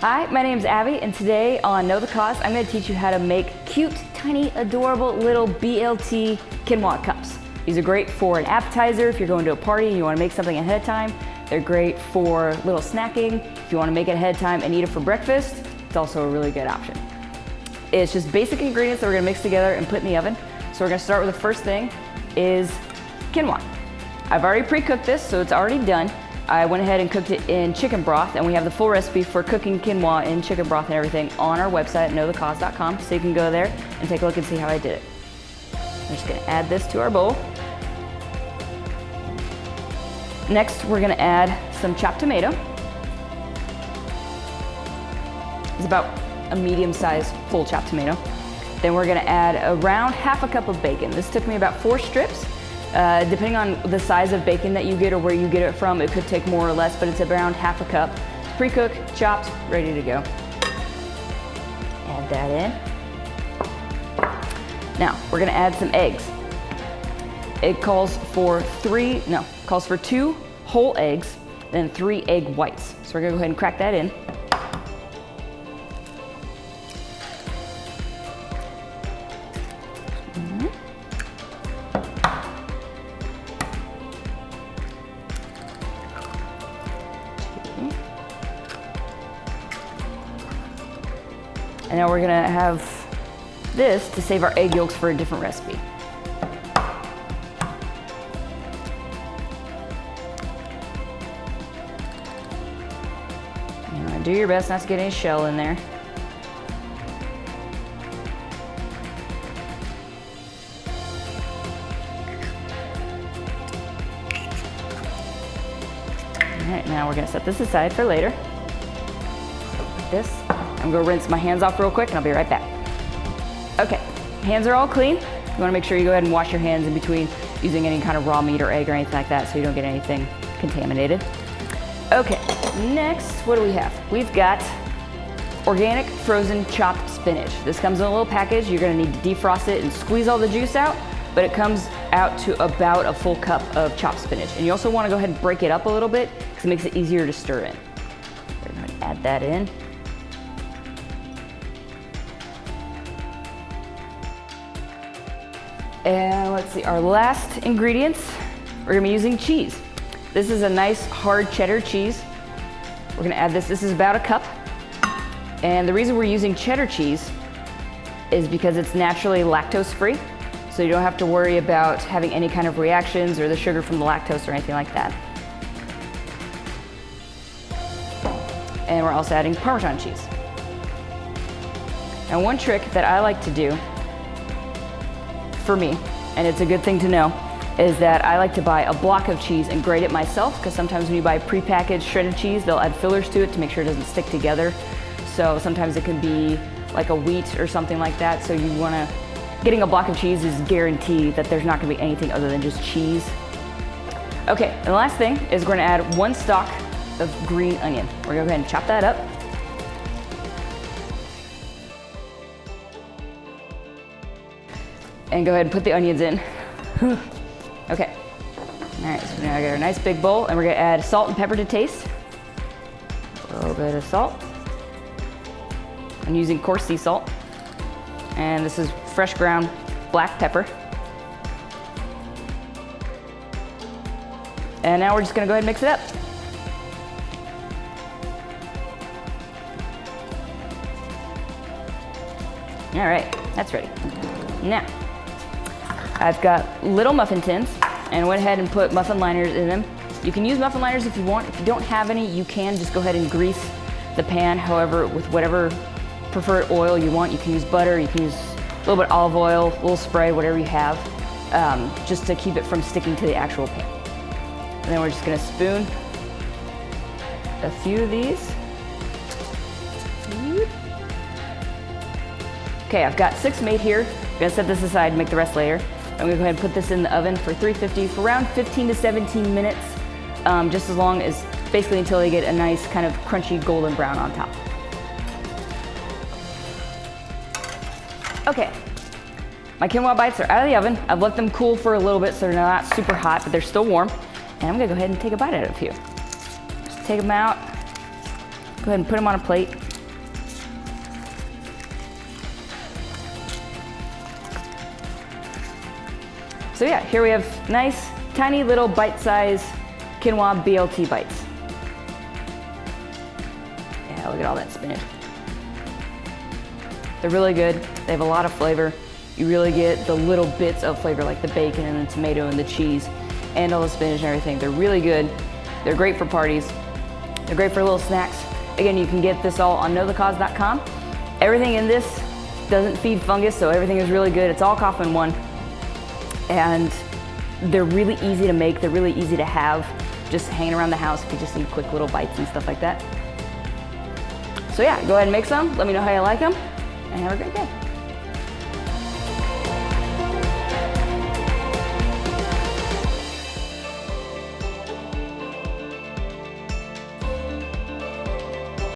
Hi, my name's Abby, and today on Know the Cause, I'm going to teach you how to make cute, tiny, adorable little BLT quinoa cups. These are great for an appetizer if you're going to a party and you want to make something ahead of time. They're great for little snacking. If you want to make it ahead of time and eat it for breakfast, it's also a really good option. It's just basic ingredients that we're going to mix together and put in the oven. So we're going to start with the first thing is quinoa. I've already pre-cooked this, so it's already done. I went ahead and cooked it in chicken broth, and we have the full recipe for cooking quinoa in chicken broth and everything on our website, knowthecause.com, so you can go there and take a look and see how I did it. I'm just gonna add this to our bowl. Next, we're gonna add some chopped tomato. It's about a medium-sized full chopped tomato. Then we're gonna add around half a cup of bacon. This took me about 4 strips. Depending on the size of bacon that you get or where you get it from, it could take more or less, but it's around half a cup. Pre-cooked, chopped, ready to go. Add that in. Now, we're gonna add some eggs. It calls for 2 whole eggs, then 3 egg whites. So we're gonna go ahead and crack that in. And now we're gonna have this to save our egg yolks for a different recipe. Do your best not to get any shell in there. All right, now we're gonna set this aside for later. Like this. I'm gonna rinse my hands off real quick and I'll be right back. Okay, hands are all clean. You wanna make sure you go ahead and wash your hands in between using any kind of raw meat or egg or anything like that so you don't get anything contaminated. Okay, next, what do we have? We've got organic frozen chopped spinach. This comes in a little package. You're gonna need to defrost it and squeeze all the juice out, but it comes out to about a full cup of chopped spinach. And you also wanna go ahead and break it up a little bit because it makes it easier to stir in. We're gonna add that in. And let's see, our last ingredients, we're gonna be using cheese. This is a nice hard cheddar cheese. We're gonna add this. This is about a cup. And the reason we're using cheddar cheese is because it's naturally lactose free. So you don't have to worry about having any kind of reactions or the sugar from the lactose or anything like that. And we're also adding Parmesan cheese. And one trick that I like to do for me, and it's a good thing to know, is that I like to buy a block of cheese and grate it myself, because sometimes when you buy prepackaged shredded cheese, they'll add fillers to it to make sure it doesn't stick together. So sometimes it can be like a wheat or something like that. So getting a block of cheese is guaranteed that there's not gonna be anything other than just cheese. Okay, and the last thing is we're gonna add 1 stalk of green onion. We're gonna go ahead and chop that up. And go ahead and put the onions in. Okay. All right, so now I got our nice big bowl, and we're gonna add salt and pepper to taste. A little bit of salt. I'm using coarse sea salt. And this is fresh ground black pepper. And now we're just gonna go ahead and mix it up. All right, that's ready. Now, I've got little muffin tins and went ahead and put muffin liners in them. You can use muffin liners if you want. If you don't have any, you can just go ahead and grease the pan, however, with whatever preferred oil you want. You can use butter, you can use a little bit of olive oil, a little spray, whatever you have, just to keep it from sticking to the actual pan. And then we're just gonna spoon a few of these. Okay, I've got 6 made here. I'm gonna set this aside and make the rest later. I'm gonna go ahead and put this in the oven for 350 for around 15 to 17 minutes, just as long as, basically until they get a nice kind of crunchy golden brown on top. Okay, my quinoa bites are out of the oven. I've let them cool for a little bit so they're not super hot, but they're still warm. And I'm gonna go ahead and take a bite out of a few. Just take them out, go ahead and put them on a plate. So yeah, here we have nice, tiny little bite-sized quinoa BLT bites. Yeah, look at all that spinach. They're really good. They have a lot of flavor. You really get the little bits of flavor like the bacon and the tomato and the cheese and all the spinach and everything. They're really good. They're great for parties. They're great for little snacks. Again, you can get this all on knowthecause.com. Everything in this doesn't feed fungus, so everything is really good. It's all Kaufmann 1. And they're really easy to make. They're really easy to have just hanging around the house if you just need quick little bites and stuff like that. So yeah, go ahead and make some. Let me know how you like them, and have a great day.